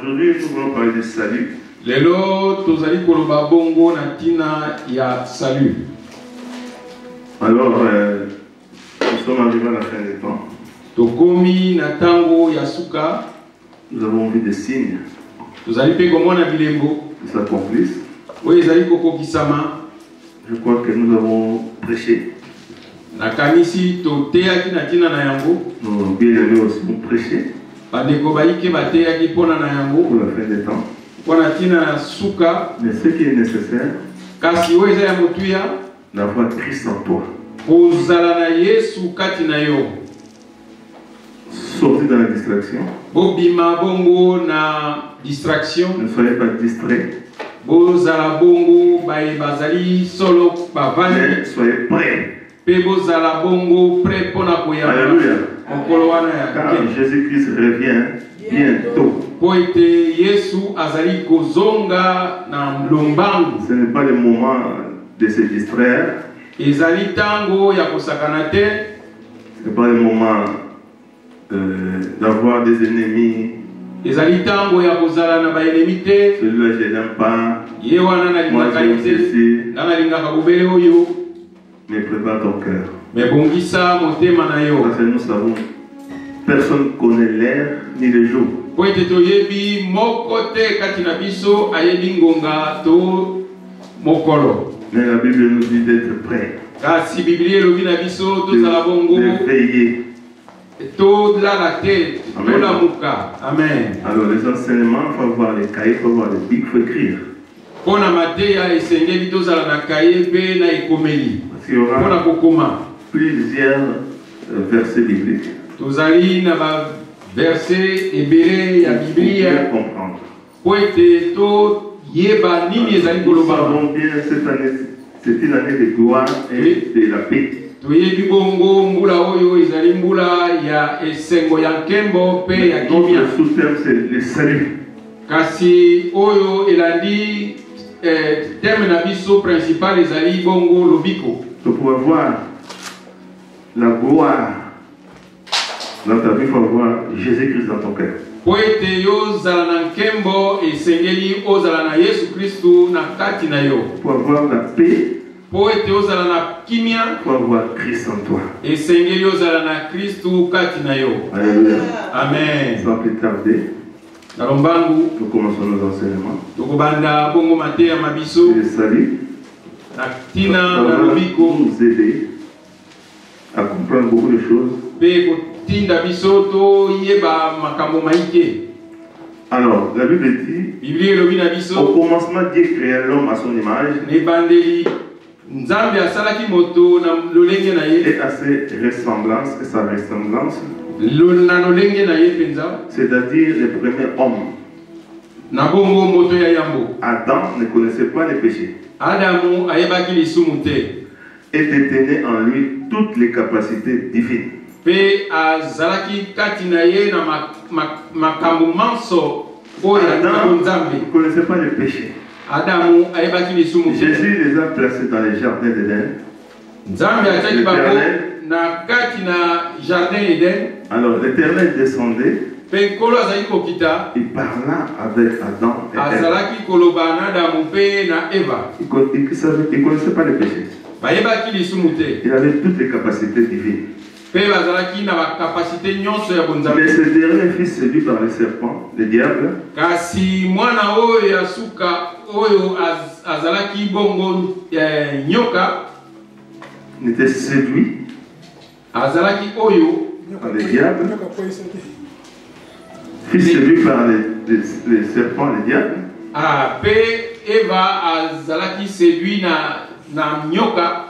aujourd'hui, nous voulons parler du salut. Lelo tozali koloba bongo na tina ya salut. Alors, nous sommes arrivés à la fin des temps. Tokomi na tango ya suka. Nous avons vu des signes Tozali pe komona bilembo qui s'accomplissent. oyo ezali kokokisama. Je crois que nous avons prêché. Nakanisi toteyaki na tina na yango. Nos bien-aimés aussi ont prêché Bandeko bayike bateyaki mpona na yango pour la fin des temps. mpona tina na suka. Mais ce qui est nécessaire, Kasi oyo eza ya motuya d'avoir Christ en toi. kozala na Yesu kati na yo. Sortez dans la distraction. Bobima bongo na distraction. Ne soyez pas distraits. Bozala bongo baye bazali solo bavandi. Mais soyez prêts. Pe bozala bongo prêt pona koyamba. Alléluia. Mokolo wana ya Car kake. Jésus-Christ revient bientôt. Po ete Yesu azali kozonga na lombangu. Ce n'est pas le moment de se distraire. Ezali tango ya kosakana te. Ce n'est pas le moment d'avoir des ennemis. Ezali tango ya kozala na baenemi te. Celui-là, je n'aime pas. Ye wana nalingaka ye te. Nalingaka bobele oyo. Mais prépare ton cœur. Mais bongisa motema na yo. Parce que nous savons, personne ne connaît l'heure ni le jour. Po ete toyebi moko te kati na biso ayebi ngonga to mokolo. Mais la Bible nous dit d'être prêts. Kasi Biblia elobi na biso tozala bongo De veiller. tolala te tolamuka. Amen. Alors les enseignements, il faut avoir les cahiers, il faut avoir les bics, il faut écrire. Mpona mateya esengeli tozala na kaye mpe na ekomeli. Parce qu'il y aura Mpona kokoma plusieurs versets bibliques. tozali na baverse ebele ya Pour bien Biblia comprendre. po ete toyeba nini ezali Nous koloba. savons bien cette année, c'est une année de gloire et de la paix. Toyebi bongo mbula oyo ezali mbula ya esengo ya nkembo mpe ya kimia. Notre sous-thème, c'est le salut. Kasi oyo elandi terme na biso principal ezali bongo lobiko. Pour pouvoir voir la gloire dans ta vie, il faut avoir Jésus-Christ dans ton cœur. Po ete yo zala na nkembo esengeli ozala na Yesu Kristu na kati na yo. Pour avoir la paix, Po ete ozala na kimia il faut avoir Christ en toi. esengeli ozala na Kristu kati na yo. Alléluia. Amen. Sans plus tarder, Nalombangu nous commençons nos enseignements. tokobanda bongo mateya mabiso Le salut na tina ça na va lobiko nous aider à comprendre beaucoup de choses. pe kotinda biso toyeba makambo maike. Alors, la Bible dit, Biblia elobi na au biso commencement, Dieu créa l'homme à son image na ebandeli Nzambe asalaki moto na lolenge na ye et à ses ressemblances et sa ressemblance, na lolenge na ye penza c'est-à-dire le premier homme. na bongo moto ya yambo. Adam ne connaissait pas les péchés Adamu ayebaki lisumu te et détenait en lui toutes les capacités divines. pe azalaki kati na ye na makambo manso oyo ya Adam Nzambe. ne connaissait pas les péchés. Adamu ayebaki lisumu te. Jésus les a placés dans les jardins d'Éden. Nzambe atiaki bango na kati na jardin Eden. Alors l'Éternel descendait, Pe nkolo azalaki kokita il parla avec Adam et Ève. azalaki koloba na Adamu pe na Eva. Il ne connaissait pas les péchés. Bayebaki lisumu te. Il avait toutes les capacités divines. Pe bazalaki na bakapasite nyonso ya bonzambe. Mais ce dernier fils séduit par le serpent, le diable, Kasi mwana oyo ya suka oyo azalaki bongo nyoka n'était séduit azalaki oyo par le diable. Fils séduit par le serpent, le diable. pe Eva azalaki séduit na nyoka.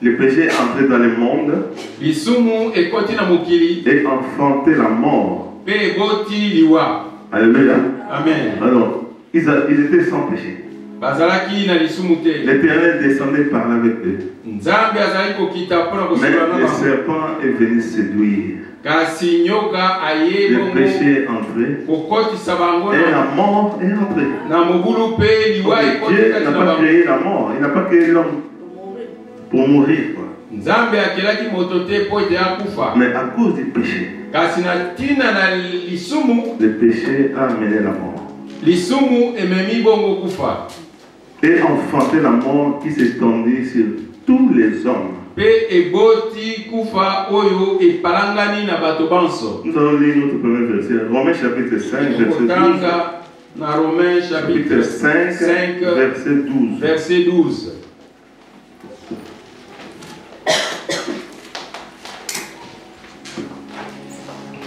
Le péché est entré dans le monde Lisumu ekoti na mokili et enfanté la mort. pe eboti liwa. Alléluia. Amen. Alors, ils étaient sans péché. Bazalaki na lisumu te. L'Éternel descendait par là avec eux. Nzambe azalaki kokita mpona Mais kosola na le bango. serpent est venu séduire. Kasi nyoka aye Le bongo péché est entré kokotisa bango et la mort est entrée. na mobulu pe liwa ekoti Dieu kati n'a na pas bango. créé la mort. Il n'a pas créé l'homme pour mourir, quoi. Nzambe akelaki moto te po ete akufa. Mais à cause du péché, Kasi na tina na lisumu, le péché a amené la mort. lisumu ememi bongo kufa. Et enfanté la mort qui s'étendit sur tous les hommes. Pe eboti kufa oyo epalangani na bato banso. Nous allons lire notre premier verset, Romains chapitre 5, verset 12. Na Romains chapitre 5, verset 12. Verset 12.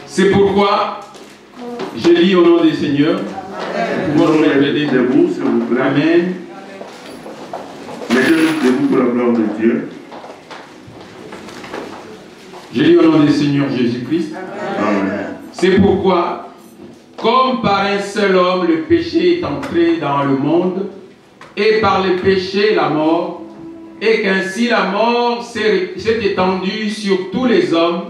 C'est pourquoi je lis au nom du Seigneur. Nous allons mettre debout, s'il vous plaît. Amen. Mettez-nous debout pour la gloire de Dieu. Je lis au nom du Seigneur Jésus-Christ. Amen. C'est pourquoi, comme par un seul homme le péché est entré dans le monde, et par le péché la mort, et qu'ainsi la mort s'est étendue sur tous les hommes,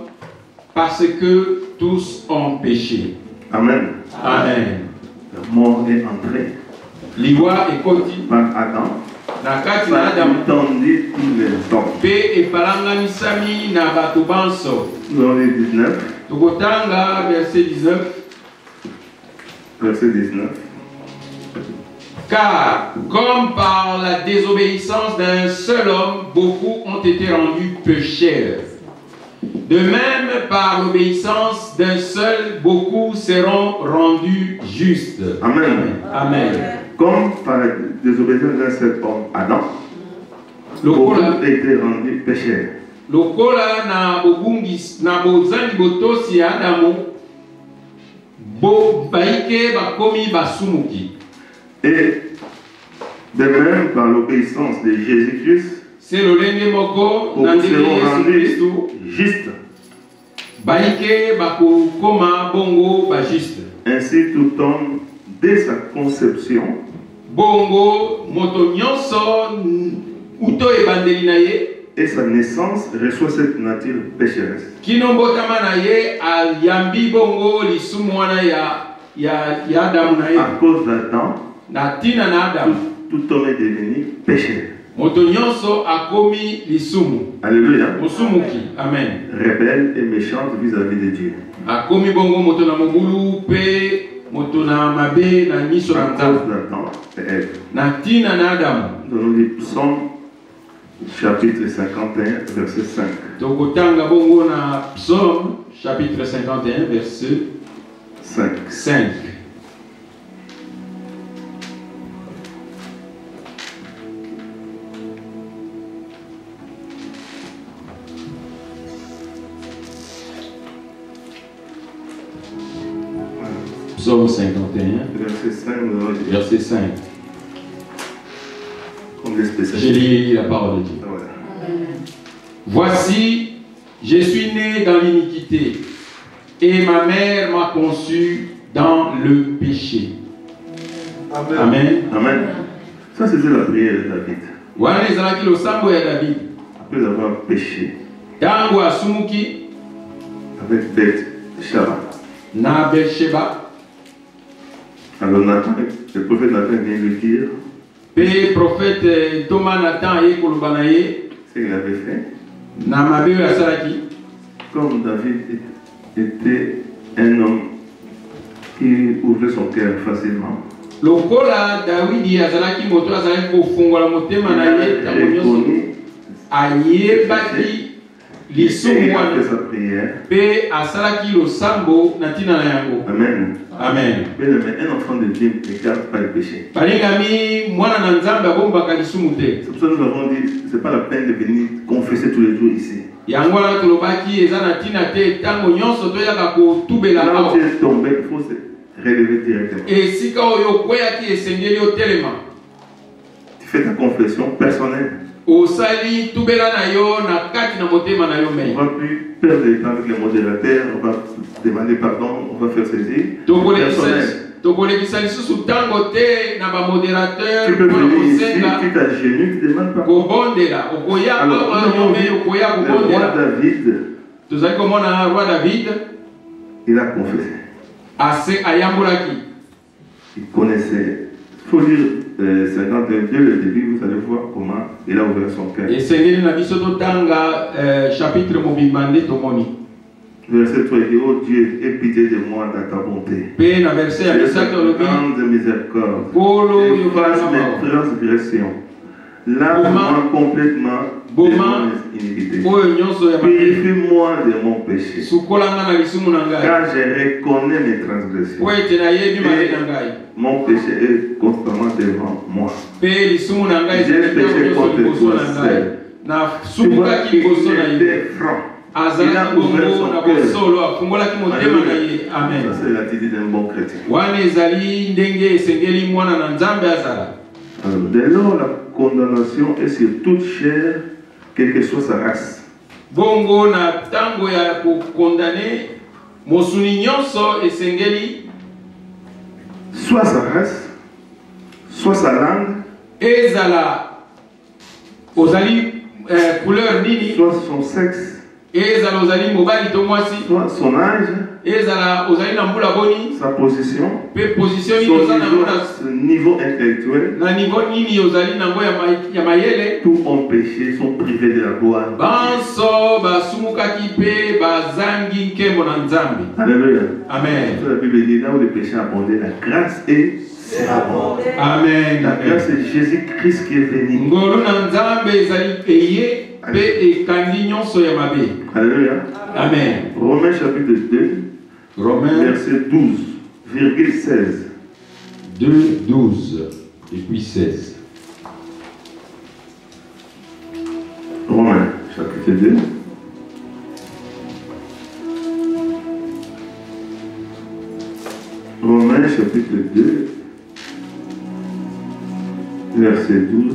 parce que tous ont péché. Amen. Amen. La mort est entrée Liwa et Koti, par Adam. Nakati Ça na a Adam, étendu tous les hommes. Pe et Palanganisami na Batubanso. Nous allons lire 19. Tokotanga, verset 19. Verset 19. Car, comme par la désobéissance d'un seul homme, beaucoup ont été rendus pécheurs. De même, par l'obéissance d'un seul, beaucoup seront rendus justes. Amen. Amen. Comme par la désobéissance d'un seul homme, Adam, beaucoup ont été rendus pécheurs. Lokola na bobungis na bozangi botosi ya Adamu, bo baike bakomi basumuki. Et de même, par l'obéissance de Jésus-Christ, C'est le lenge moko beaucoup na ndenge seront Yesu rendus Kristu. justes. Baike bakokoma bongo ba juste. Ainsi, tout homme, dès sa conception, Bongo moto nyonso uto ebandeli na ye et sa naissance, reçoit cette nature pécheresse. kino mbotama na ye ayambi bongo lisumu wana ya Adamu na ye. À cause d'Adam, Na tina na Adamu tout homme est devenu pécheur. moto nyonso akomi lisumu Alléluia. musumuki. Amen. Rebelle et méchante vis-à-vis de Dieu. Akomi bongo moto na mogulu pe moto na mabe na miso na À Nzambe. cause d'Adam et Ève. Na tina na Adamu. Nous allons lire Psaume chapitre 51, verset 5. Tokotanga bongo na Psaume chapitre 51 verset 5. 5. Psaume 51 Verset 5, nous allons lire verset 5. comme les J'ai spécialistes. lu la parole de Dieu. Ah ouais. Voici, je suis né dans l'iniquité, et ma mère m'a conçu dans le péché. Amen. Amen. Ça, c'était la prière de David. Wana ezalaki losambo ya David. Après avoir péché Tango asumuki avec Beth Shaba. na Beersheba, Alors Nathan, le prophète Nathan vient lui dire pe prophète Thomas Nathan aye koloba na ye ce qu'il avait fait. na mabe oyo asalaki. Comme David était un homme qui ouvrait son cœur facilement, Lokola Dawidi azalaki moto azalaki kofungola motema il na a ye ntango nyonso, reconnu ayebaki et lisumu il a wana fait sa prière. pe asalaki losambo na ntina na yango. Amen. Amen. Bien aimé, un enfant de Dieu ne garde pas le péché. Balingami mwana na Nzambe abombaka lisumu te. C'est pour ça que nous avons dit, ce n'est pas la peine de venir confesser tous les jours ici. Yango wana tolobaki eza na ntina te ntango nyonso toyaka kotubela Là où awa. tu es tombé, il faut se relever directement. Esika oyo okweyaki esengeli otelema. Tu fais ta confession personnelle. Osali tubela na yo na kati na motema na yo On mei. ne va plus perdre le temps avec les modérateurs, on va demander pardon, on va faire ceci. Personnel. Tokolekisa lisusu ntango te na bamodérateur Tu peux mpona venir ici, kosenga tu t'agenouilles, tu demandes pardon. kobondela. Okoya Alors, awa nous yo avons mei vu okoya le roi kobondela. David, Tozali komona roi David il a confessé. ayambolaki. Il connaissait Il faut lire 52, le début, vous allez voir comment il a ouvert son cœur. Et Seigneur na biso totanga chapitre mobimande tomoni. Verset 3, il dit, oh Dieu, aie pitié de moi dans ta bonté. Pe na verset ya misaka lobi. Grande miséricorde. Polo Efface mes transgressions. Lave-moi complètement de mon iniquité. Purifie-moi de mon péché. Car je reconnais mes transgressions. Et mon péché est constamment devant moi. J'ai péché contre toi seul. Tu vois qu'il était franc. Il a ouvert son cœur. Ça, c'est l'attitude d'un bon chrétien. Alors, dès lors, la condamnation est sur toute chair, quelle que soit sa race. Bongo na tango ya condamner mosuni nyonso esengeli soit sa race, soit sa langue, ezala ozali couleur nini, soit son sexe, ezala ozali mobali to mwasi, soit son âge, ezala ozali na mbula boni, sa position, pe position ni ozali son niveau intellectuel, na niveau nini ozali na ngo ya mayele, tous ont péché, sont privés de la gloire. Banso basumukaki pe bazangi nkembo na Nzambe. Alléluia. Amen. La Bible dit là où le péché a abondé, la grâce est abondée. Amen. La grâce est Jésus-Christ qui est venu. Ngolu na Nzambe ezali peye pe ekandi nyonso ya mabe. Alléluia. Amen. Romains chapitre 2, Romains verset 12,16. 2, 12 et puis 16. Romains chapitre 2. Romains chapitre 2, verset 12.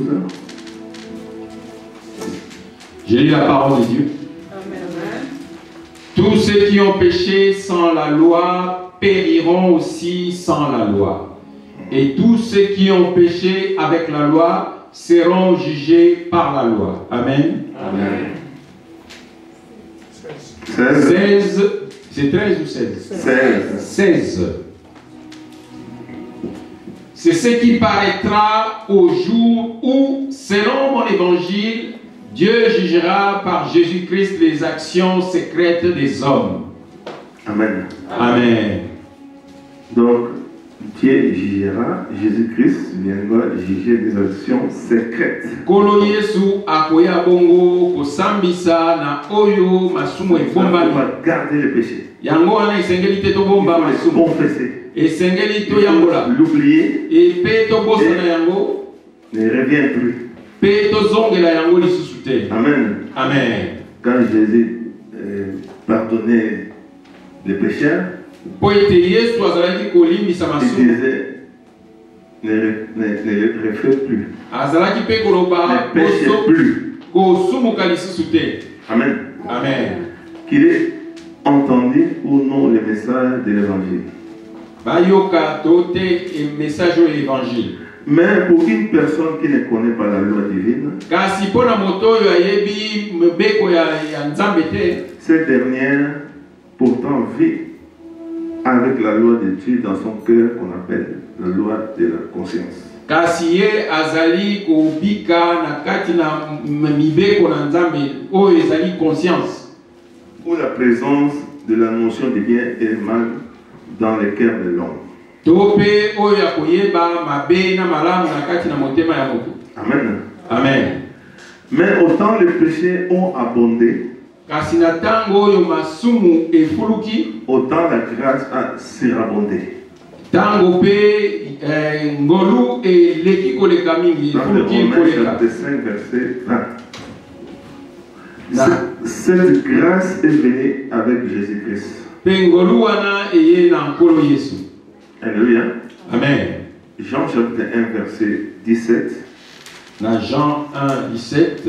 Je lis la parole de Dieu. Amen. Tous ceux qui ont péché sans la loi périront aussi sans la loi. Et tous ceux qui ont péché avec la loi seront jugés par la loi. Amen. Amen. 16. C'est 13 ou 16? 16. C'est ce qui paraîtra au jour où, selon mon évangile, Dieu jugera par Jésus-Christ les actions secrètes des hommes. Amen. Amen. Donc, Dieu jugera, Jésus-Christ viendra juger des actions secrètes. Kolo Yesu akoya bongo kosambisa na oyo masumu On ebombami. va garder le péché. Yango wana esengeli te Il tobomba faut le masumu. confesser. Esengeli Il to yangola. faut l'oublier, Et pe tobosana yango. ne revient plus. Pe tozongela yango lisusu te. Amen. Amen. Quand Jésus pardonnait les pécheurs, Po ete Yesu azalaki kolimbisa il masumu. disait ne le refais plus. Azalaki pe koloba Ne péchez plus. kosumuka lisusu te. Amen. Amen. Qu'il ait entendu ou non le message de l'évangile. Bayoka tote et message de l'évangile. Mais pour une personne qui ne connaît pas la loi divine, Kasi pona moto oyo ayebi mbeko ya Nzambe te, cette dernière pourtant vit avec la loi de Dieu dans son cœur qu'on appelle la loi de la conscience. kasi ye azali kobika na kati na mibeko na Nzambe oyo ezali conscience. Où la présence de la notion de bien et mal dans le cœur de l'homme. Tope oyo ya koyeba mabe na malamu na kati na motema ya moto. Amen. Amen. Mais autant les péchés ont abondé, Kasi na tango oyo masumu efuluki, autant la grâce a surabondé. tango pe ngolu eleki koleka mingi, Dans le efuluki Romains koleka. chapitre 5 verset 20. Na Cette grâce est venue avec Jésus-Christ. pe ngolu wana eye na nkolo Yesu. Alléluia. Amen. Jean chapitre 1 verset 17. Dans Jean 1, 17.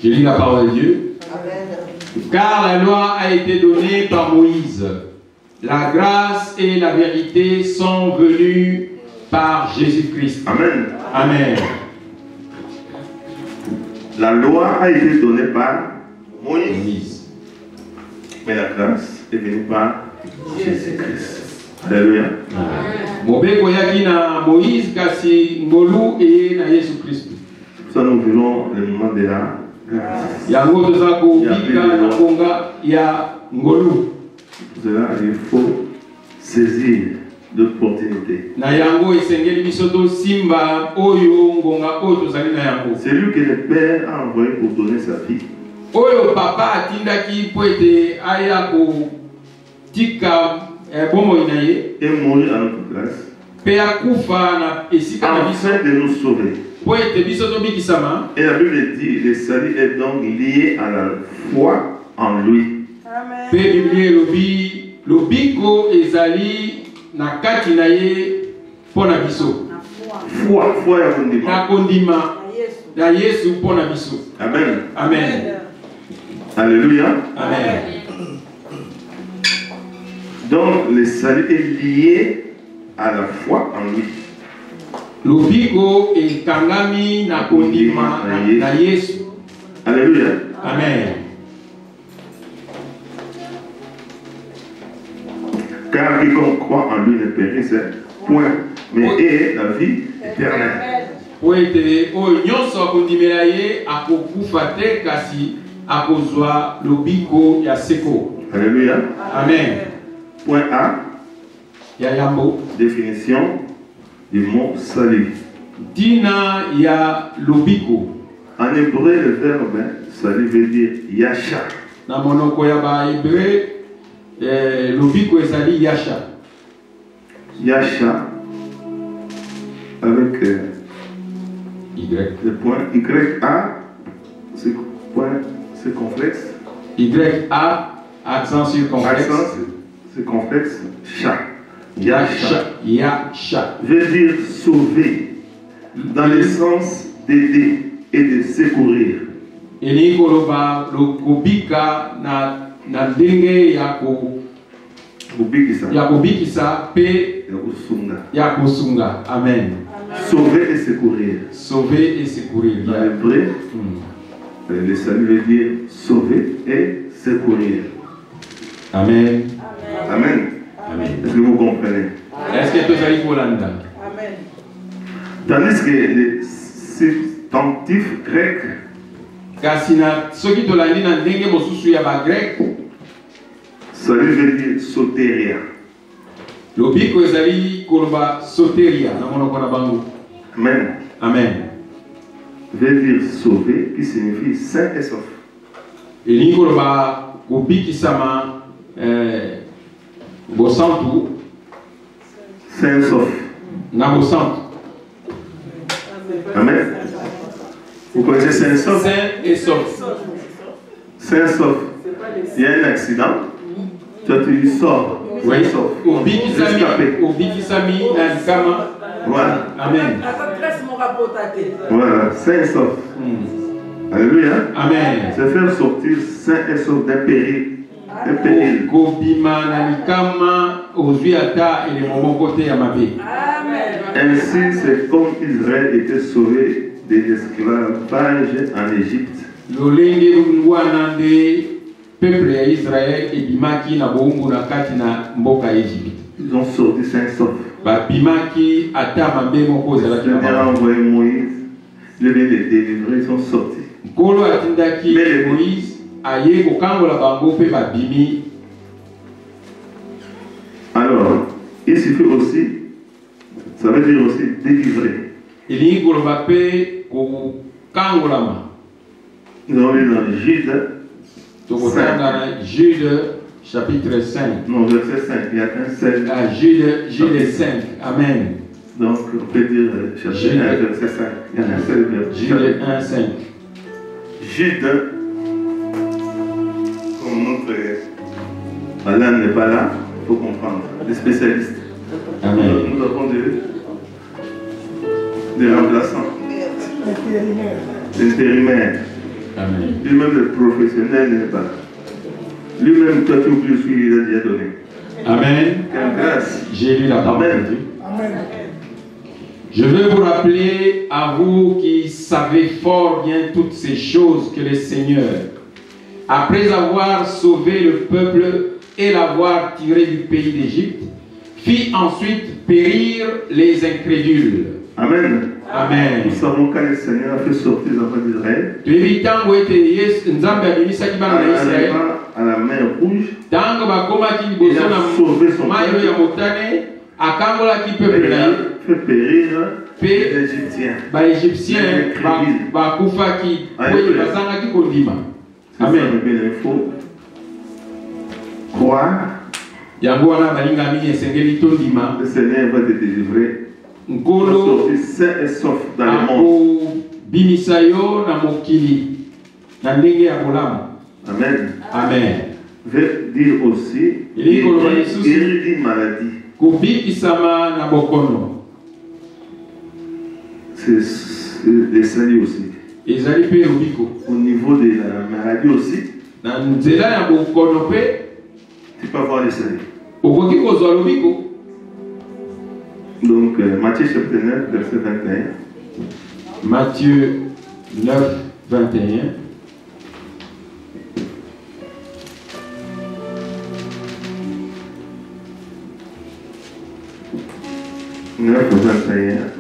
Je lis la parole de Dieu. Amen. Car la loi a été donnée par Moïse. La grâce et la vérité sont venues par Jésus-Christ. Amen. Amen. La loi a été donnée par Moïse. Moïse. Mais la grâce est venue par Jésus-Christ. Alléluia. Mobeko yaki na Moïse kasi ngolu e na Yesu Christ. Ça nous vivons le moment de la grâce. Yango toza ko bika na konga ya ngolu. Cela il faut saisir l'opportunité. Na yango esengeli biso to simba oyo ngonga oyo tozali na yango. C'est lui que le Père a envoyé pour donner sa vie. Oyo papa atindaki po ete aya ko tika et mourir à notre place. Afin de nous sauver. Et la Bible dit le salut est donc lié à la foi en lui. Foi Amen. Amen. Alléluia. Amen. Donc le salut est lié à la foi en lui. Lobiko et kangami na kondima na Yesu. Alléluia. Amen. Car quiconque croit en lui ne périsse point, mais ait la vie éternelle. Oete o nyonso akondimela ye akokufa te kasi akozwa lobiko ya seko. Alléluia. Amen. Point A. Yayambo. Définition du mot salut. Dina ya lobiko. En hébreu, le verbe salut veut dire yasha. Na monoko ya ba hébreu, lobiko ezali yasha. Yasha avec Y. Le point YA, c'est complexe. YA, accent circonflexe. Accent circonflexe, cha. Yasha. Yasha. Veut dire sauver, dans le sens d'aider et de secourir. Eli koloba lokobika na ndenge yako. Yakobikisa pe yakosunga. Amen. Sauver et secourir. Sauver et secourir. Dans l'hébreu, le salut veut dire sauver et secourir. Amen. Amen. Amen. Est-ce que vous comprenez? Est-ce que tu as Amen. Tandis que le substantif grec, kasina soki tolandi na ndenge mosusu ya ba grec, salut veut dire soteria. Lobiko ezali koloba soteria na monoko na bango. Amen. Amen. Veut dire sauver, qui signifie sain et sauf. Eli koloba kobikisama bosantu sain et sauf. Na bosantu. Amen. Vous connaissez sain et sauf? Sain et sauf. Sain et sauf. Il y a un accident, toi tu sors. Oui, Obikisami Nankama. Voilà. Amen. Voilà, sain et sauf. Alléluia. Amen. C'est faire sortir sain et sauf d'un péril. Un péril. Ainsi, c'est comme Israël était sauvé de l'esclavage en Égypte. Peuple Israël et bimaki na bongo na kati na mboka Égypte. Ils ont sorti sain et sauf. Ba bimaki ata mabe moko za la Dieu a envoyé Moïse, il vient les délivrer, ils sont sortis. Kolo atindaki Moïse aye kokangola bango pe ba bimi. Alors, il suffit aussi, ça veut dire aussi délivrer. Eli koloba pe ko kangolama. Nous avons lu dans Jude. Jude chapitre 5. Non, verset 5. Il y a un seul. Jude 5. Amen. Donc, on peut dire chapitre 1, verset 5. Il y a un seul verset. Jude 1, 5. Jude, comme notre Alain n'est pas là, il faut comprendre. Les spécialistes. Amen. Nous avons des remplaçants. Des intérimaires. Amen. Lui-même le professionnel n'est pas là. Lui-même, toi tu oublies ce qu'il a déjà donné. Amen. Quelle grâce. J'ai lu la parole de Dieu. Je veux vous rappeler à vous qui savez fort bien toutes ces choses que le Seigneur après avoir sauvé le peuple et l'avoir tiré du pays d'Égypte, fit ensuite périr les incrédules. Amen. Amen. Nous savons quand le Seigneur a fait sortir les enfants d'Israël à la mer Rouge, il a sauvé son peuple. Il a fait périr les Égyptiens. Amen. Il faut croire. Le Seigneur va te délivrer. Sortir sain et sauf dans le monde. Amen. Amen. Veut dire aussi guérir maladie. C'est les salis aussi. Au niveau de la maladie aussi, tu peux avoir les salis. Donc, Matthieu chapitre 9, verset 21. Matthieu 9, 21.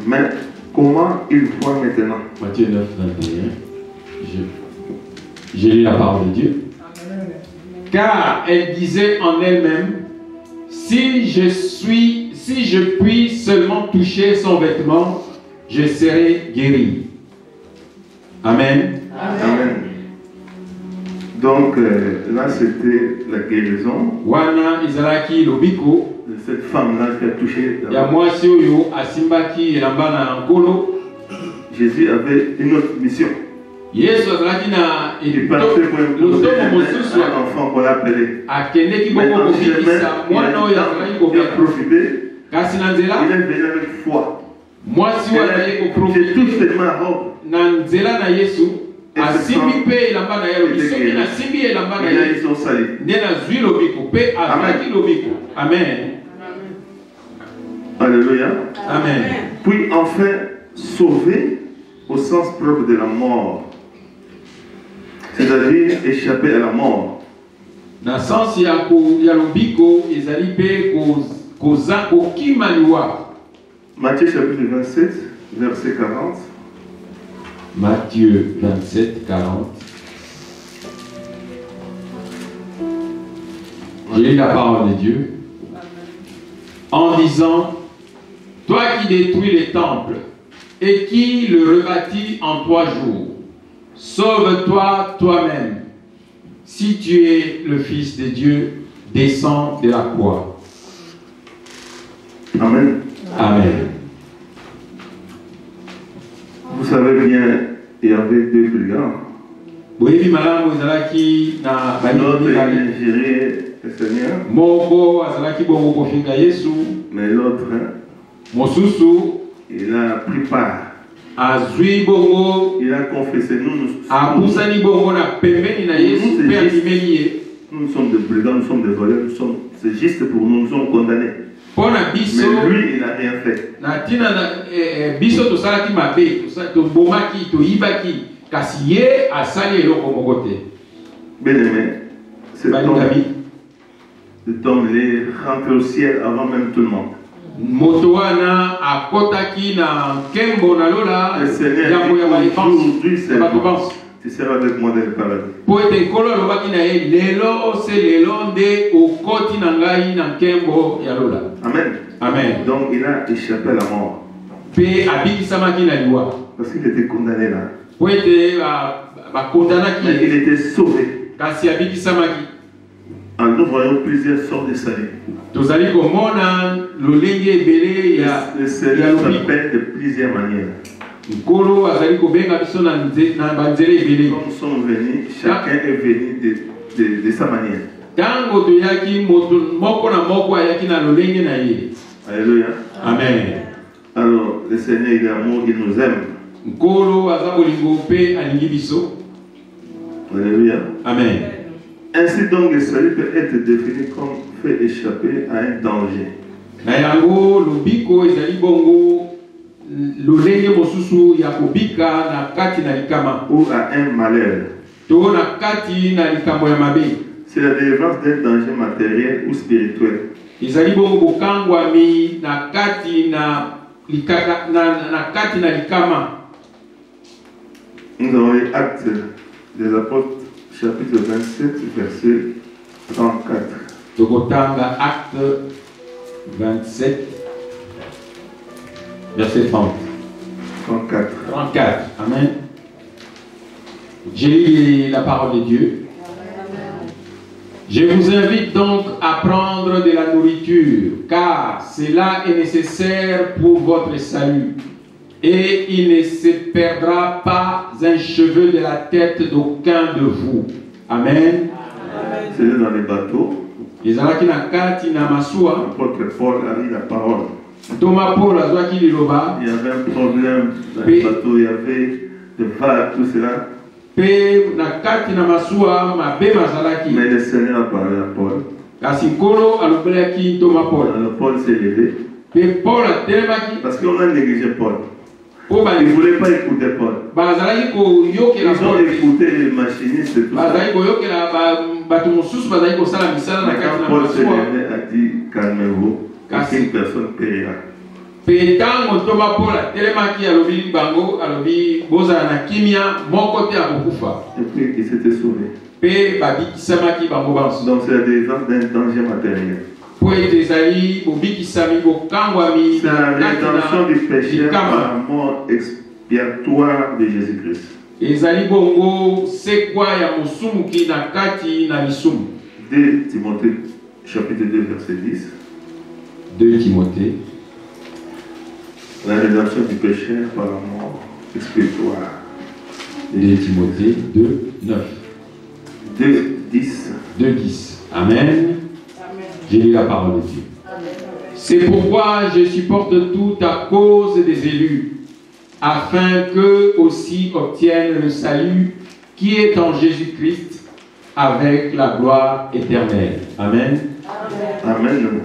Mais comment il voit maintenant? Matthieu 9, 21. Je lis la parole de Dieu. Car elle disait en elle-même, si je puis seulement toucher son vêtement, je serai guéri. Amen. Amen. Donc là c'était la guérison de cette femme-là qui a touché. Jésus avait une autre mission. Il partait pour un enfant qu'on l'appelait. Mais en chemin, il a profité. Il est venu avec foi. Je touche tellement la robe. Ils sont salis. Amen. Alléluia. Amen. Puis enfin sauvé au sens propre de la mort. C'est-à-dire échapper à la mort. Matthieu chapitre 27, verset 40. Matthieu 27, 40. J'ai lu la parole de Dieu en disant, toi qui détruis les temples et qui le rebâtis en 3 jours, sauve-toi toi-même. Si tu es le Fils de Dieu, descends de la croix. Amen. Amen. Vous savez bien, il y avait 2 brigands. L'autre ingérait le Seigneur. Mais l'autre, il a pris part. Il a confessé. Nous sommes des brigands, nous sommes des voleurs, c'est juste pour nous, nous sommes condamnés. Mais lui, il n'a rien fait. Bien aimé, cet homme il est rentré au ciel avant même tout le monde. Le Seigneur dit, tu seras avec moi dans le paradis. Amen. Amen. Donc il a échappé à la mort. Parce qu'il était condamné là. Mais il était sauvé. Alors nous voyons plusieurs sortes de salut. Le Seigneur s'appelle de plusieurs manières. Comme nous sommes venus, chacun est venu de sa manière. Alléluia. Amen. Alors le Seigneur il est amour, il nous aime. Alléluia. Amen. Ainsi donc le salut peut être défini comme fait échapper à un danger. Ou à un malheur. C'est la délivrance d'un danger matériel ou spirituel. Nous avons les Actes des Apôtres, chapitre 27, verset 34. Acte 27, verset 30. 34. Amen. J'ai lu la parole de Dieu. Je vous invite donc à prendre de la nourriture, car cela est nécessaire pour votre salut. Et il ne se perdra pas un cheveu de la tête d'aucun de vous. Amen. C'est dans les bateaux. L'apôtre Paul a dit la parole. Thomas Paul a dit il y avait un problème dans les bateaux, il y avait des vagues, tout cela. Mais le Seigneur a parlé à Paul. Alors Paul s'est levé. Parce qu'on a négligé Paul. Ils ne voulaient pas écouter Paul. Ils ont écouté les machinistes et tout ça. Quand Paul s'est levé, a dit calmez-vous, aucune personne périra. Et puis il s'était sauvé. Donc c'est la délivrance d'un danger matériel. C'est la rédemption du péché par la mort expiatoire de Jésus-Christ. 2 Timothée chapitre 2 verset 10. 2 Timothée. La rédemption du péché par la mort expiatoire. 2 Timothée 2, 9. 2, 10. 2, 10. Amen. J'ai lu la parole de Dieu. C'est pourquoi je supporte tout à cause des élus, afin qu'eux aussi obtiennent le salut qui est en Jésus-Christ avec la gloire éternelle. Amen. Amen.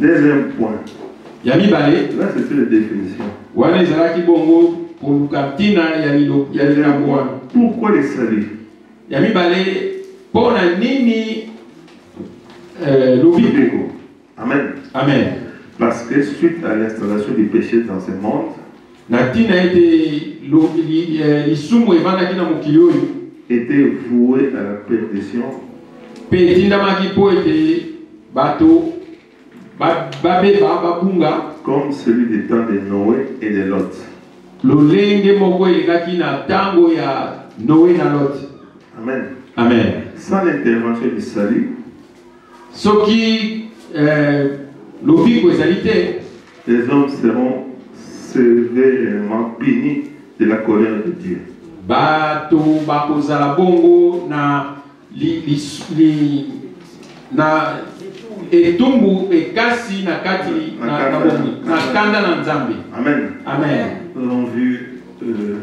Deuxième point. Yami Balé. Là, c'est une définition. Pourquoi les saluts? Yami Balé, pour la nini l'obédience. Amen. Amen. Parce que suite à l'installation du péché dans ce monde, était voué à la perdition. Comme celui des temps de Noé et de Lot. Amen. Amen. Sans l'intervention du salut, les hommes seront sévèrement punis de la colère de Dieu. Amen. Amen. Nous avons vu le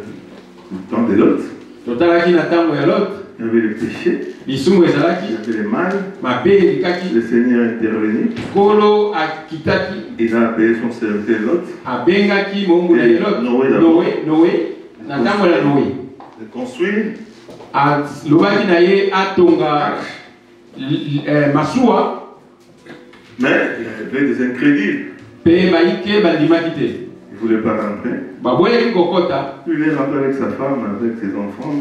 temps de Lot. Il y avait le péché, il y avait le mal. Le Seigneur est intervenu. Il a appelé son serviteur Lot. Noé de construire. Mais il y avait des incrédules. Il ne voulait pas rentrer. Puis il est rentré avec sa femme, avec ses enfants.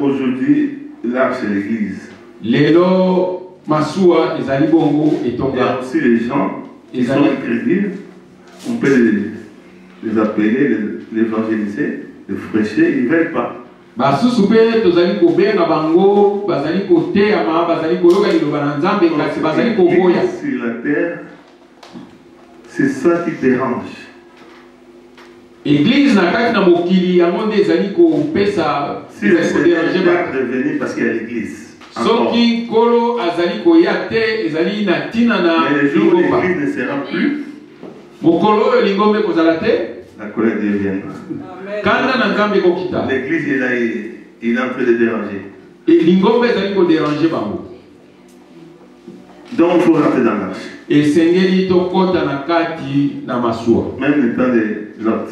Aujourd'hui, l'arche c'est l'église. Il y a aussi les gens qui sont incrédules. On peut les appeler, les évangéliser, les prêcher, ils ne veulent pas. Sur la terre, c'est ça qui dérange. Église na kati na mokili yango nde ezali kopesa si le Seigneur va revenir parce qu'il y a l'église. Soki kolo azali koya te ezali na tina na mais le jour où l'église ne sera plus, mokolo oyo lingombe kozala te, la colère deviendra. Kanda na nzambe kokita. L'église il est en train de déranger. Et lingombe ezali ko déranger bango. Donc il faut rentrer dans l'arche. Et sengeli to kota na kati na masuwa. Même le temps de Lot.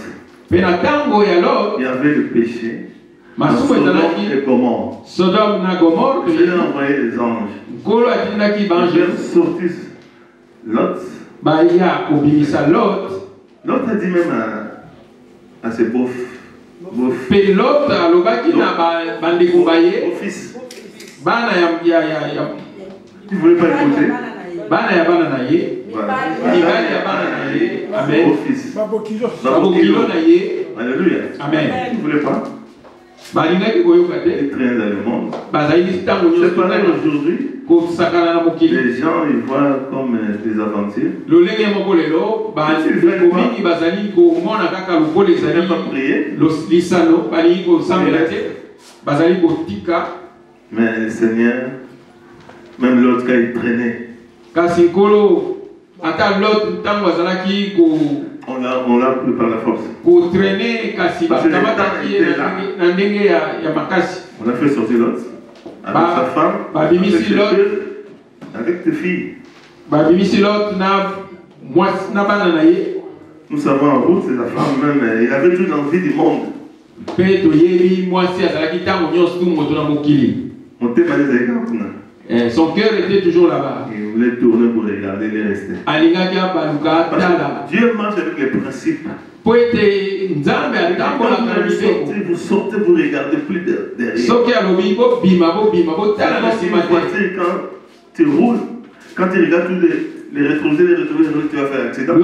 Mais na tango ya Lot, il y avait le péché. Masuwa ezalaki Sodome na Gomorre. Dieu a envoyé les anges. Nkolo atindaki bange. Ils sortis Lot. Baya kobimisa Lot. Lot a dit même à ses beaufs. Pe Lot alobaki na bandeko baye. Fils. Bana ya Tu voulais pas écouter? Bana ya bana na ye. Ibali ya bana na ye. Amen. Fils. Babokilo na ye. Alléluia. Amen. Tu voulais pas? Balingaki koyoka te. Ils traînent dans le monde. Bazali tango nyo. C'est pareil aujourd'hui. Kosakana na mokili. Les gens ils voient comme des aventures. Lolenge moko lelo bandeko mingi bazali komona kaka lokolo ezali pas prier. Lisano balingi kosambela te. Bazali kotika. Mais le Seigneur, même l'autre quand il traînait. Kasi nkolo ata l'autre tango azalaki ko on l'a pris par la force. Ko traîner kasi bakamataki na ndenge ya makasi. On a fait sortir l'autre avec sa femme, avec tes filles. Babimisi l'autre na bana na ye. Nous savons en route, c'est la femme même, il avait toute l'envie du monde. Pe toyebi mwasi azalaki tango nyonso tu moto na mokili. Son cœur était toujours là-bas. Il voulait tourner pour regarder les restes. Dieu marche avec les principes. Vous sortez, vous regardez plus derrière. Quand tu roules, quand tu regardes tous les rétroviseurs, tu vas faire accident. Le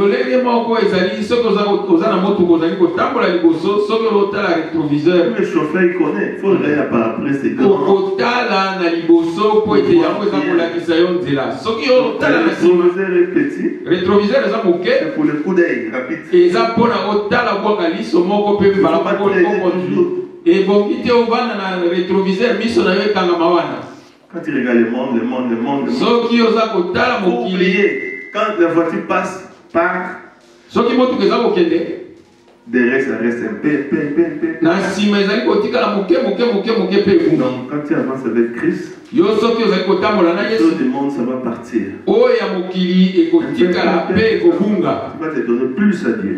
chauffeur il connaît, il faut regarder par après c'est grand. Le rétroviseur est petit, pour le coup d'œil rapide. Quand tu regardes le monde. Faut oublier, quand la voiture passe par derrière, ça reste un peu. Donc, quand tu avances avec Christ, tout le monde, ça va partir. Tu vas te donner plus à Dieu.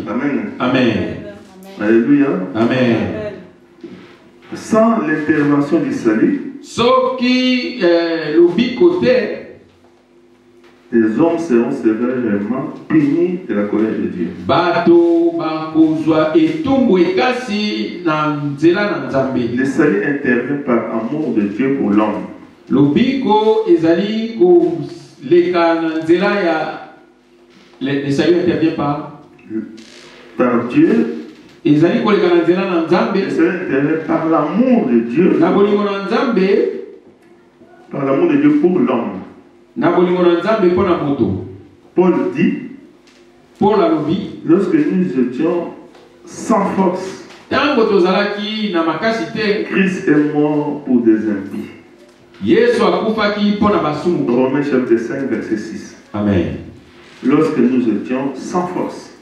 Amen. Amen. Alléluia. Amen. Sans l'intervention du salut, les hommes seront sévèrement punis de la colère de Dieu. Le salut intervient par amour de Dieu pour l'homme. Le salut intervient par Dieu. Le salut intervient par l'amour de Dieu. Par l'amour de Dieu pour l'homme. Paul dit, lorsque nous étions sans force, Christ est mort pour des impies. Romains chapitre 5 verset 6. Amen. Lorsque nous étions sans force,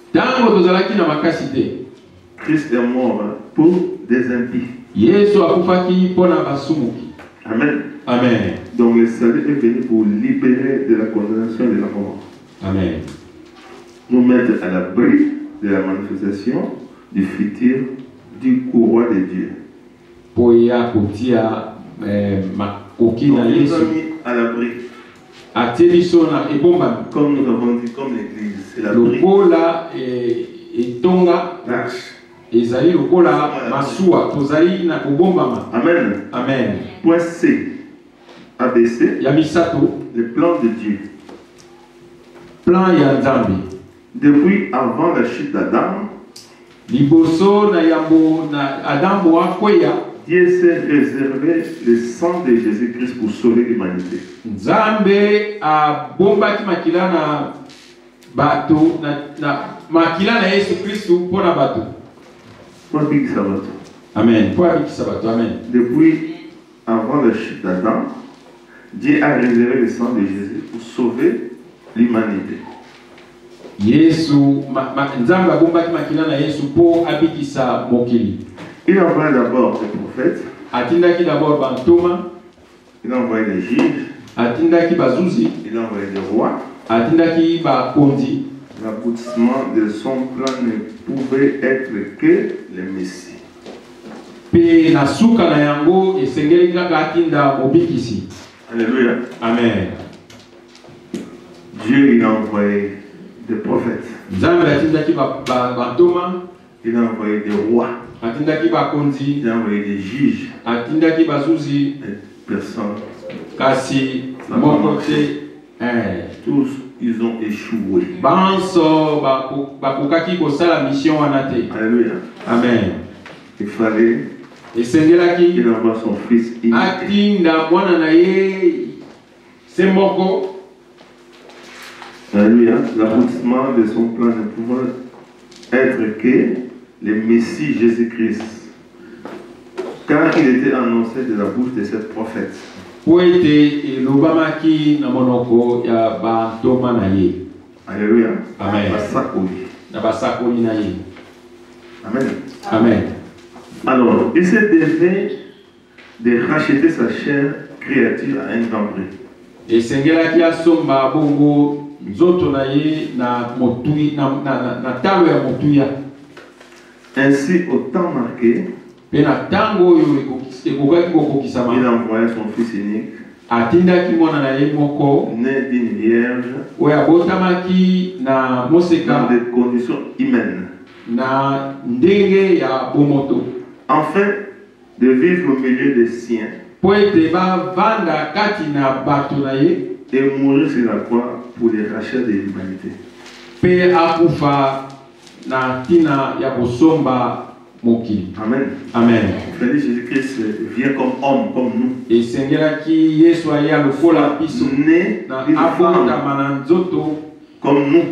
Christ est mort pour des impies. Amen. Amen. Donc le salut est venu pour libérer de la condamnation et de la mort. Amen. Nous mettre à l'abri de la manifestation du futur du courroie de Dieu. Donc, nous avons mis à l'abri. Comme nous avons dit, comme l'église, c'est l'abri. Amen. Amen. Point C. ABC. Le plan de Dieu. Plan ya Nzambe. Depuis avant la chute d'Adam, Dieu s'est réservé le sang de Jésus-Christ pour sauver l'humanité. Nzambe a bombaki makila na bato na makila na Yesu Kristu pona bato. Amen. Amen. Depuis avant la chute d'Adam, Dieu a réservé le sang de Jésus pour sauver l'humanité. Yesu Nzambe a bombaki makila na Yesu po abikisa mokili. Il a envoyé d'abord les prophètes. Atindaki d'abord bantoma. Il a envoyé les juges. Il a envoyé des rois. L'aboutissement de son plan ne pouvait être que le Messie. Alléluia. Amen. Dieu il a envoyé des prophètes. Il a envoyé des rois. Il a envoyé des juges. Des personnes. Tous ils ont échoué. Alléluia. Amen. Il fallait qu'il envoie son fils unique. Alléluia. L'aboutissement de son plan ne pouvait être que le Messie Jésus-Christ, car il était annoncé de la bouche de cette prophète. Alléluia. Amen. Amen. Amen. Alors, il s'est devait de racheter sa chère créature à un grand prix. Et Sengela qui a somba bongo nzoto na ye na talo ya motuya. Ainsi, au temps marqué, il a envoyé son fils unique, né d'une vierge, dans des conditions humaines, afin de vivre au milieu des siens et mourir sur la croix pour les rachats de l'humanité. Amen. Amen. Jésus-Christ vient comme homme, comme nous. Et Seigneur qui soit né comme nous.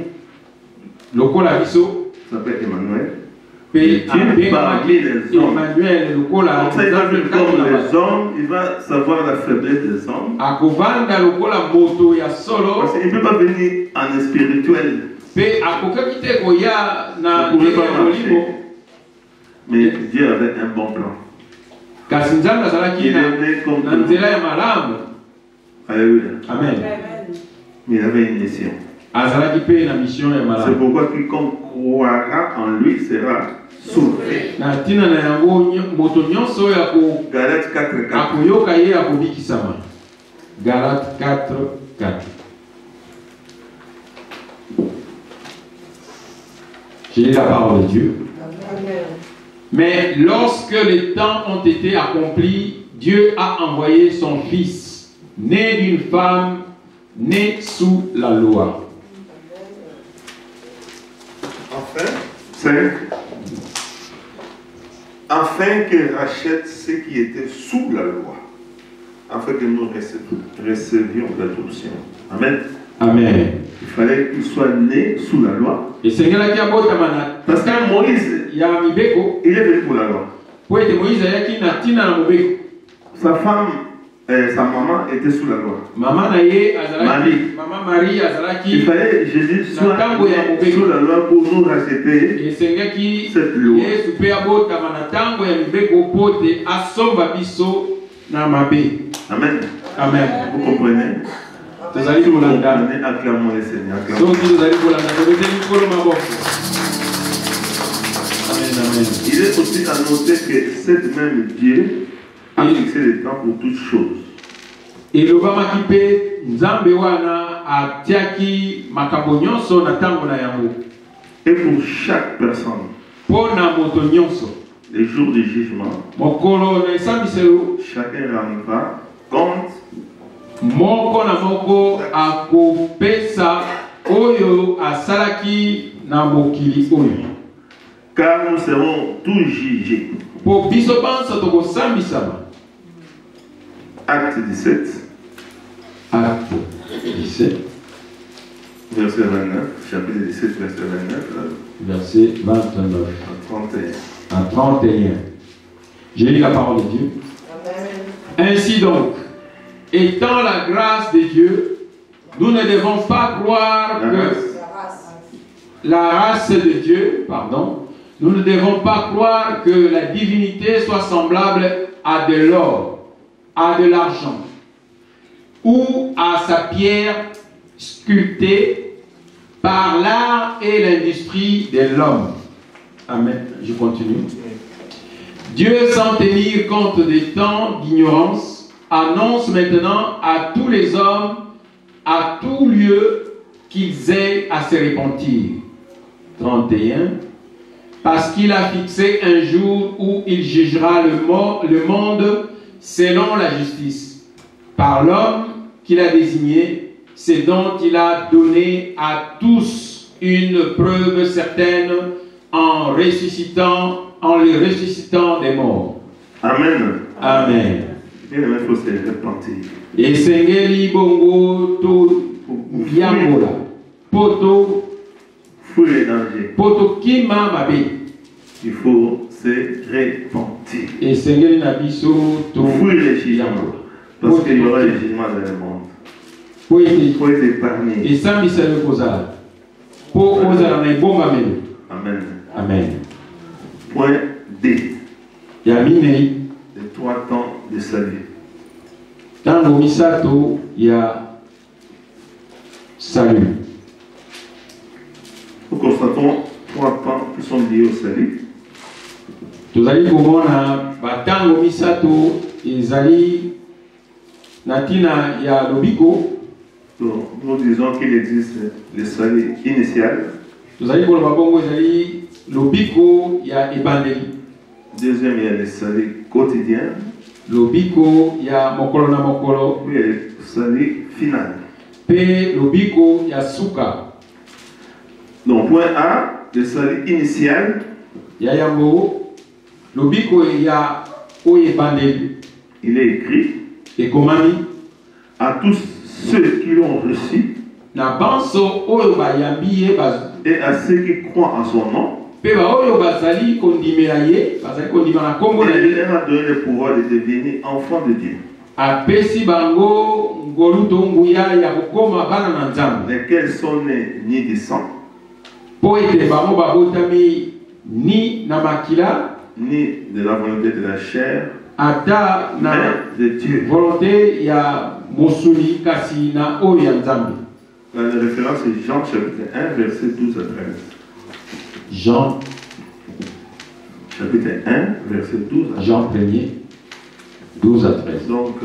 Lokola biso s'appelle Emmanuel. Dieu parmi les hommes. Comme ça, il va vivre comme les hommes, il va savoir la faiblesse des hommes. Parce qu'il ne peut pas venir en spirituel. Il ne pouvait pas marcher. Mais Dieu avait un bon plan. Il est né comme tout. Alléluia. Amen. Mais il avait une mission. C'est pourquoi quiconque croira en lui sera sauvé. Galates 4:4. Galates 4:4. J'ai lu la parole de Dieu. Mais lorsque les temps ont été accomplis, Dieu a envoyé son Fils, né d'une femme, né sous la loi. Afin qu'il rachète ceux qui étaient sous la loi, afin que nous recevions l'adoption. Amen. Amen. Il fallait qu'il soit né sous la loi. Parce que Moïse, il est venu pour la loi. Sa femme, sa maman était sous la loi. Marie. Il fallait que Jésus soit sous la loi pour nous racheter cette loi. Amen. Amen. Vous comprenez? Vous allez vous l'entendre. Acclamons le Seigneur. Il est aussi à noter que cette même Dieu a fixé le temps pour toutes choses. Et le et pour chaque personne, les jours du jugement, chacun rendra compte car nous serons tous jugés. Acte 17. Acte 17. Verset 29. Chapitre 17, verset 29. Verset 29. À 31. À 31. J'ai lu la parole de Dieu. Ainsi donc, étant la grâce de Dieu, nous ne devons pas croire que la race de Dieu, pardon, nous ne devons pas croire que la divinité soit semblable à de l'or, à de l'argent, ou à sa pierre sculptée par l'art et l'industrie de l'homme. Amen. Je continue. Dieu, sans tenir compte des temps d'ignorance, annonce maintenant à tous les hommes, à tout lieu, qu'ils aient à se repentir. 31. Parce qu'il a fixé un jour où il jugera le monde selon la justice, par l'homme qu'il a désigné, c'est dont il a donné à tous une preuve certaine en les ressuscitant des morts. Amen. Amen. Bien aimé, il faut se repentir. Et Sengeli Bongo to Yangola Poto Fouille les dangers. Poto Kima Mabe. Il faut se repentir. Et Sengeli Nabiso to fouille les jugements. Parce qu'il y aura les jugements dans le monde. Il faut être épargné. Et ça, c'est le Kozala. Pour Kozala, on est bon. Amen. Amen. Point D. Yaminei. Les 3 temps de salut. Dans le Misato, il y a salut. Nous constatons 3 temps qui sont liés au salut. Tozali komona batango misato ezali natina ya lobiko. Donc, nous disons qu'il existe le salut initial. Tozali koloba bongo ezali lobiko ya ebandeli. Deuxième, il y a le salut quotidien. Lobiko ya mokolo na mokolo. Puis il y a le salut final. Pe lobiko ya suka. Donc point A, le salut initial. Ya yambo lobiko ya oyebandeli. Il est écrit. Et komami à tous ceux qui l'ont reçu. Na banso oyo bayambi ye baz. Et à ceux qui croient en son nom. Pe ba oyo bazali kondimela ye, bazali kondimela kombo na ye. Il leur a donné le pouvoir de devenir enfants de Dieu. Apesi bango ngoluto nguya ya kokoma bana na Nzambe. Lesquels sont nés ni du sang. Po ete bango babotami ni na makila, ni de la volonté de la chair, ata na de Dieu. Volonté ya mosuni kasi na oyo ya Nzambe. La référence est Jean chapitre 1 verset 12 à 13. Jean chapitre 1 verset 12 à 13. Jean 1er 12 à 13. Donc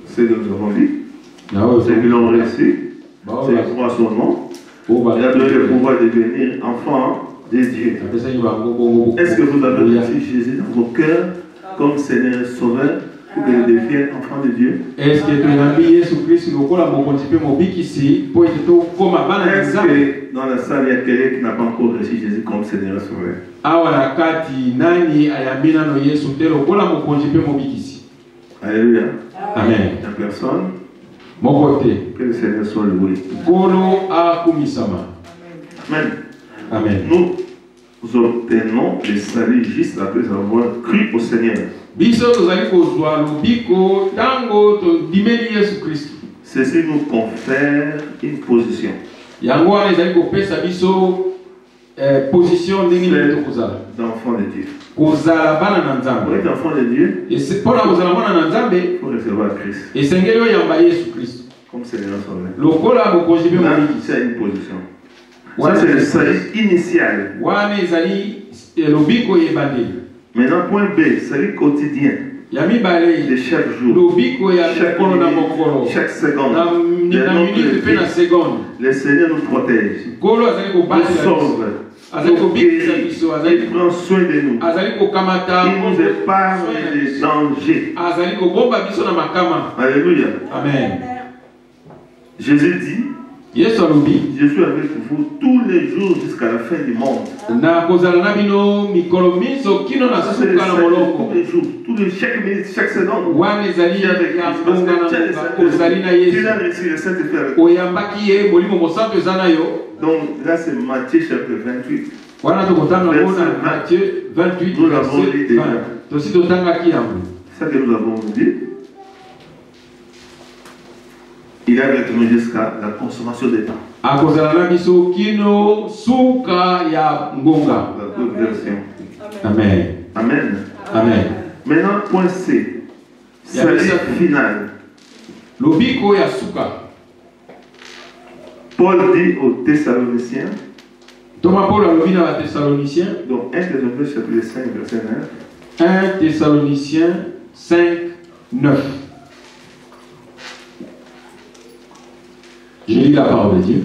c'est ce que nous avons lu. Ceux qui l'ont reçu, ceux qui croient son nom, il a donné le pouvoir de devenir enfant de Dieu. Est-ce que vous avez reçu Jésus dans vos cœurs comme Seigneur et Sauveur pour que vous deveniez enfant de Dieu? Est-ce que dans la salle il y a quelqu'un qui n'a pas encore reçu Jésus comme Seigneur et Sauveur? Alléluia. Amen. Il n'y a personne. Mon côté. Que le Seigneur soit loué. Amen. Amen. Nous obtenons le salut juste après avoir cru au Seigneur. Ceci nous confère une position. Position d'enfant de Dieu. Pour être enfant de Dieu, il faut recevoir Christ. Comme Seigneur Sauveur. C'est une position. Ça c'est le salut initial. Maintenant point B, salut quotidien. De chaque jour, chaque minute, chaque seconde. Le Seigneur nous protège, nous sauve, nous guérit, il prend soin de nous, il nous épargne des dangers. Alléluia. Amen. Jésus dit, je suis avec vous tous les jours jusqu'à la fin du monde. Tous les chaque minute, chaque seconde. Tu as reçu le Saint-Esprit. Donc là c'est Matthieu chapitre 28. Matthieu 28. Nous l'avons lu déjà. C'est ça que nous avons dit. Il est avec nous jusqu'à la consommation des temps. La toute version. Amen. Amen. Amen. Maintenant, point C. Salut final. Lobiko ya suka. Paul dit aux Thessaloniciens. Thomas Paul a levé dans les Thessaloniciens. Donc 1 Thessaloniciens chapitre 5 verset 9. 1 Thessaloniciens 5, 9. Je lis la parole de Dieu.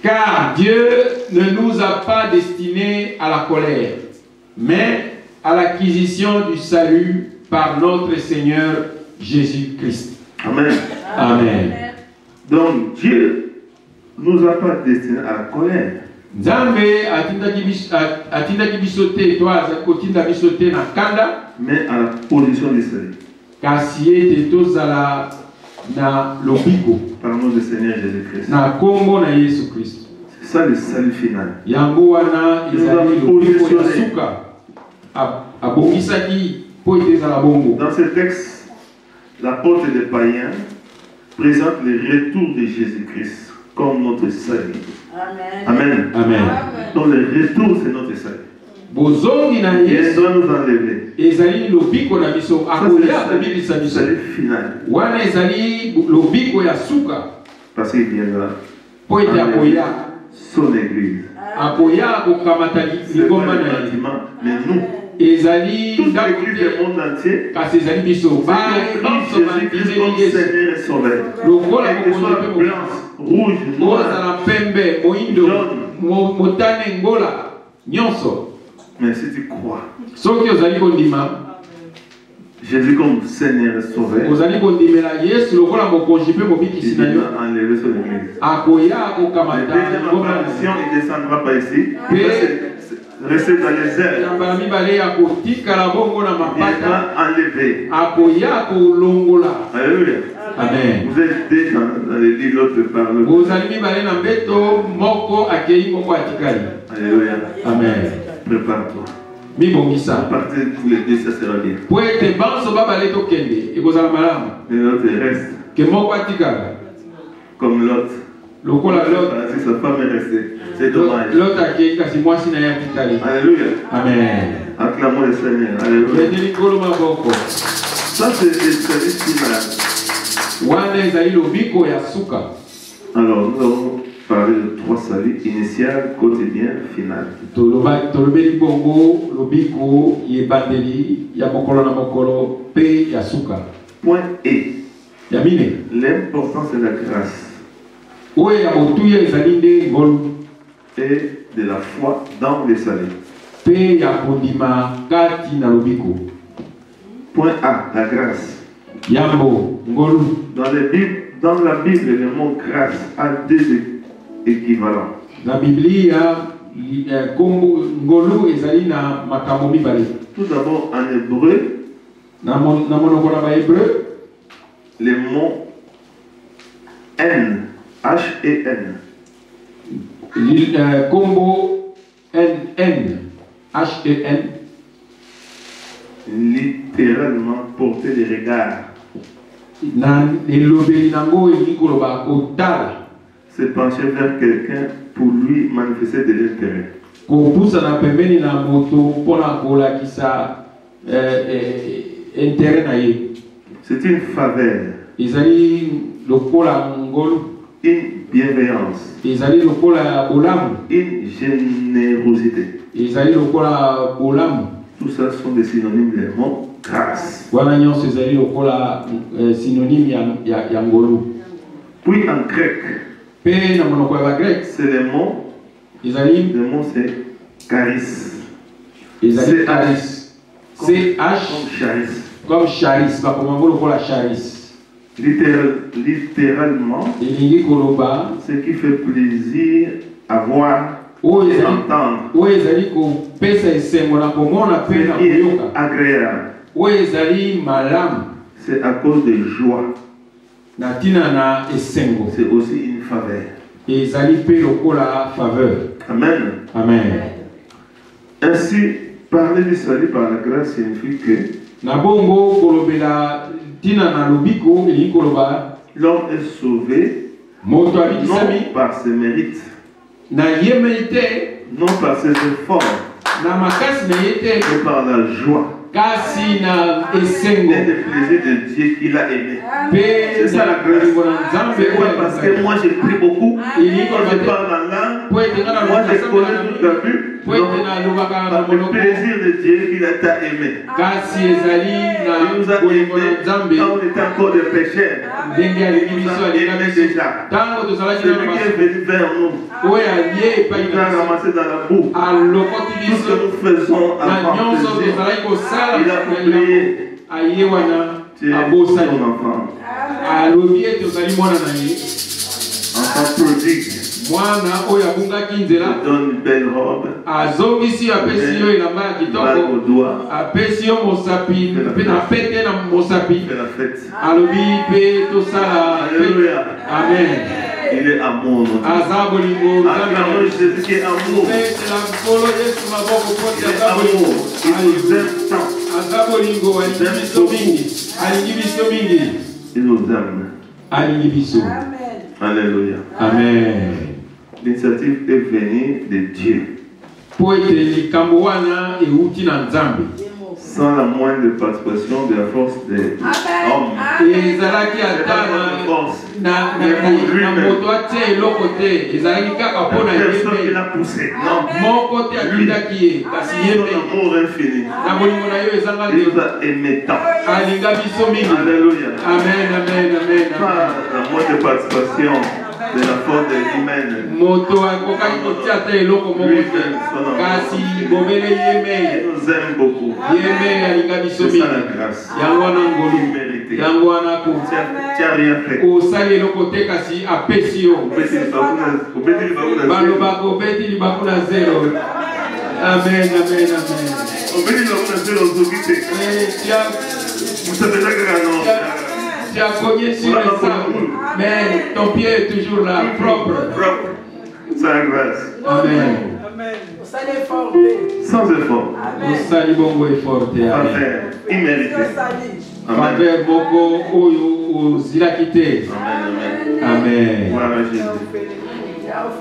Car Dieu ne nous a pas destinés à la colère, mais à l'acquisition du salut par notre Seigneur Jésus-Christ. Amen. Amen. Donc Dieu ne nous a pas destinés à la colère. Mais à la position du salut. Par le nom du Seigneur Jésus-Christ. C'est ça le salut final. Il nous a positionnés. Dans ce texte, l'apôtre des païens présente le retour de Jésus-Christ comme notre salut. Amen. Amen. Donc le retour, c'est notre salut. Il doit nous enlever. Ça, c'est le salut final. Parce qu'il viendra enlever son église. C'est pas le bâtiment, mais nous. Toute l'église du monde entier, Jésus comme Seigneur et Sauveur. Qu'elle soit blanche, rouge, noire, jaune. Mais si tu crois, Jésus comme Seigneur et Sauveur, il va enlever son église. La deuxième apparition, il ne descendra pas ici. Rester dans les airs. Il va enlever. Alléluia. Amen. Vous êtes déjà dans les lits, l'autre parle. Alléluia. Amen. Prépare-toi. Partez tous les deux, ça sera bien. Mais l'autre reste. Comme l'autre. Si sa femme est restée, c'est dommage. Alléluia. Amen. Acclamons le Seigneur. Alléluia. Ça, c'est le salut final. Alors, nous avons parlé de trois saluts: initial, quotidien, final. Point E. L'importance de la grâce et de la foi dans le salut. Point A. La grâce. Dans la Bible, le mot grâce a deux équivalents. Tout d'abord en hébreu, le mot N, H-E-N. H-E-N. Littéralement porter les regards. C'est pencher vers quelqu'un pour lui manifester de l'intérêt. C'est une faveur, une bienveillance, une générosité. Tout ça sont des synonymes des mots grâce. Puis en grec, c'est le mot c'est charis. Comme charis. Littéralement, ce qui fait plaisir à voir et entendre. Ce qui est agréable. C'est à cause de joie. C'est aussi une faveur. Amen. Amen. Ainsi, parler du salut par la grâce signifie que l'homme est sauvé non par ses mérites, non par ses efforts, mais par la joie kasi na esengo des plaisirs de Dieu qu'il a aimé. C'est ça la grâce. Parce que moi j'ai pris beaucoup. Quand je parle en langue, moi j'ai connu toute la Bible. Le plaisir de Dieu qu'il a aimé. Il nous a aimé quand on était encore des pécheurs. Il nous a aimé déjà. Celui qui est venu vers nous, il nous a ramassé dans la boue. Tout ce que nous faisons avant plaisir, il a oublié. Tu es son enfant. Enfant prodigue. Il donne une belle robe. Bague au doigt. Alléluia. Amen. Il est amour. Jésus qui est amour. Il est amour. Il nous aime tant. Il nous aime. Alléluia. Amen. L'initiative est venue de Dieu. Sans la moindre participation de la force des hommes. Personne qui l'a poussé. Non. Lui, son amour infini. Il nous a aimé tant. Alléluia. Amen. Pas la moindre participation de la force des humaines. Lui, il nous aime beaucoup. C'est ça la grâce. Tu n'as rien fait. Amen. Tu as cogné sur le sable, mais ton pied est toujours là, propre. C'est la grâce. Amen. Sans effort. Faveur immérité. Faveur beaucoup aux Irakité. Amen. Voilà Jésus.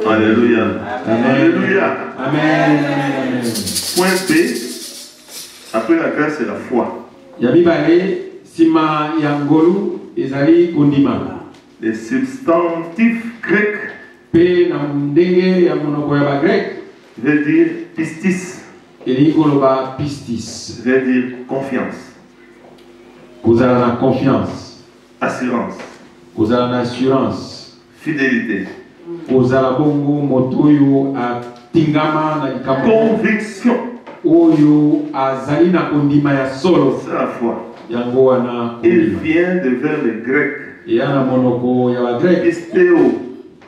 Alléluia. Alléluia. Amen. Point B. Après la grâce, c'est la foi. Sima yangolu ezali kondima. Les substantifs grecs pe na ndenge ya monoko ya ba grec veut dire pistis. Elikoloba pistis veut dire confiance. Kozala na confiance. Assurance. Kozala na assurance. Fidélité. Kozala bongo motoyo a tingama na likambo. Conviction. Oyo azali na kondima ya solo. C'est la foi. Il vient de vers les Grecs.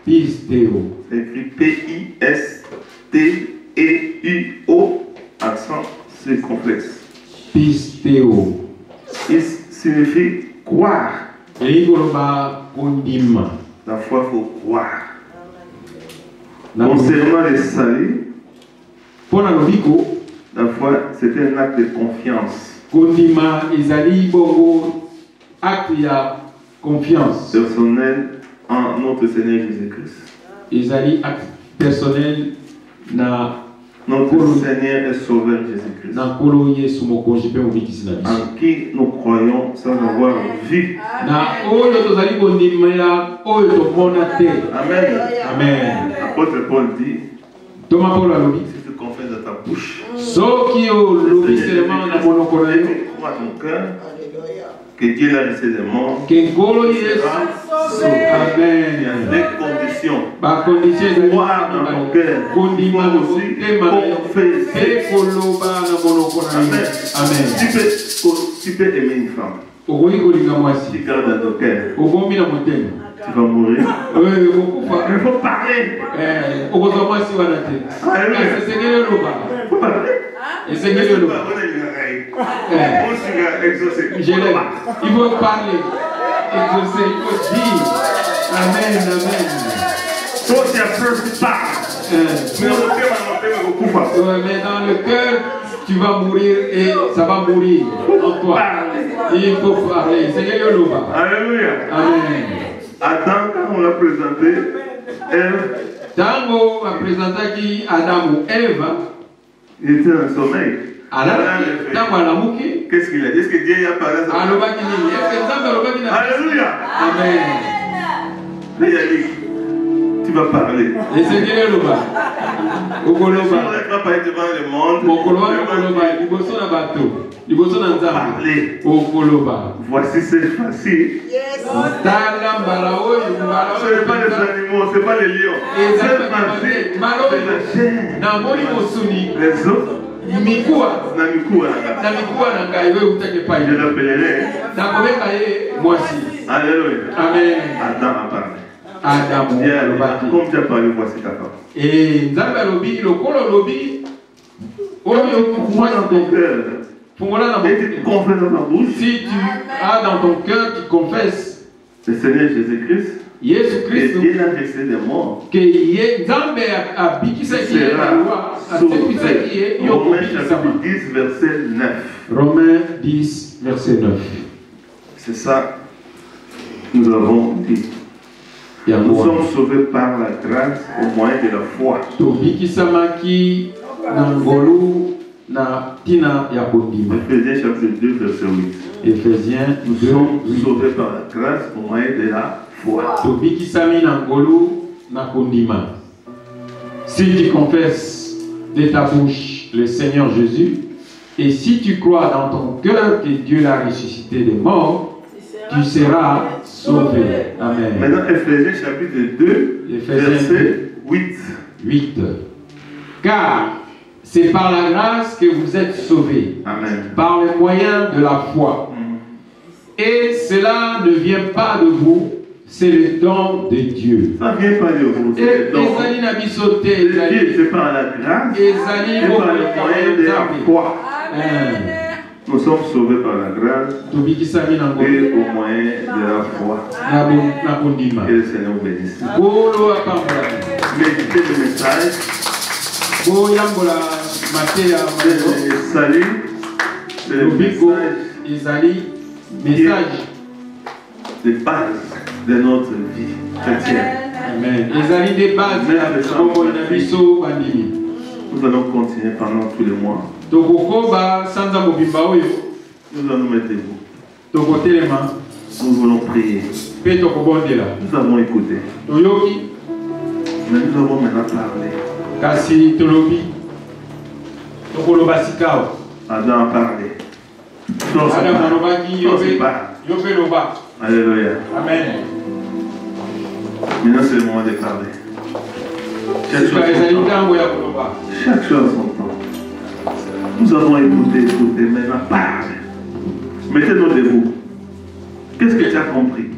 Pistéo. Écrit P-I-S-T-E-U-O. Accent circonflexe. Pistéo. Il signifie croire. La foi, il faut croire. Concernant les saluts, la foi, c'est un acte de confiance. Kondima ezali bongo acte ya confiance personnel en notre Seigneur Jésus-Christ. Ezali acte personnel na notre Seigneur et Sauveur Jésus-Christ. Na kolo Yesu mokonzi pe mobikisi na biso. En qui nous croyons sans avoir vu. Na oyo tozali kondimela oyo tomona te. Amen. Amen. Apôtre Paul dit. Thomas Paul alobi. Si tu confesses dans ta bouche. Soki o lobi seulement na monoko na yo. Crois ton cœur que Dieu l'a laissé des morts. Que Ngolo Yesu. Amen. Il y a des conditions. Ba condition croire dans ton cœur. Kondima aussi confesser koloba na monoko na yo. Amen. Tu peux aimer une femme. Okoki kolinga mwasi. Tu gardes dans ton cœur. Obombi na motema. Tu vas mourir. Oui, okufa. Il faut parler. Okozwa mwasi wana te. Esengeli oloba. Esengeli oloba. Il faut parler, exaucer, il faut dire. Amen, amen. Toi, tu as peur, tu parles. Mais dans le cœur, tu vas mourir et ça va mourir en toi. Il faut parler. Seigneur Yoloba. Alléluia. Amen. Adam, quand on l'a présenté, Ève. Tango a présenté qui Adam ou Ève. Il était en sommeil. Qu'est-ce qu'il a dit? Est-ce que Dieu a parlé à ça? Alléluia. Amen. Mais il a dit, tu vas parler. Et c'est Dieu le bas. Tu ne vas pas être devant le monde. Parler. Voici cette fois-ci. Ce n'est pas les animaux, ce n'est pas les lions. Cette fois-ci, c'est la chair. Les autres. Je l'appellerai. Alléluia. Amen. Adam a parlé. Adam, comme tu as parlé, voici ta parole. Et Nzambe alobi, lokolo lobi, oyo moi dans ton cœur. Et tu confesses dans ta bouche. Si tu as dans ton cœur, tu confesses. Le Seigneur Jésus-Christ. Jésus-Christ. Et il a resté des morts. Que Nzambe a bikisa qui est la loi. Romains chapitre 10, verset 9. Romains 10, verset 9. C'est ça que nous avons dit. Nous sommes sauvés par la grâce au moyen de la foi. Éphésiens chapitre 2, verset 8. Éphésiens 2, nous sommes sauvés par la grâce au moyen de la foi. Si tu confesses de ta bouche le Seigneur Jésus, et si tu crois dans ton cœur que Dieu l'a ressuscité des morts, tu seras sauvé. Amen. Maintenant, Éphésiens chapitre 2, verset 8. Car c'est par la grâce que vous êtes sauvés. Amen. Par le moyen de la foi. Et cela ne vient pas de vous, c'est le don de Dieu. Ça ne vient pas de vous, c'est le don de Dieu. C'est par la grâce et par le moyen de la foi. Nous sommes sauvés par la grâce et au moyen de la foi. Que le Seigneur vous bénisse. Méditez le message. Salut. C'est le message de base de notre vie chrétienne. Amen. Nous allons continuer pendant tous les mois. Nous allons mettre debout. Nous voulons prier. Nous avons écouté. Mais nous avons maintenant parlé. Adam a parlé. Alléluia. Amen. Maintenant c'est le moment de parler. Chaque chose à son temps. Nous avons écouté, maintenant parle. Mettez-nous debout. Qu'est-ce que tu as compris?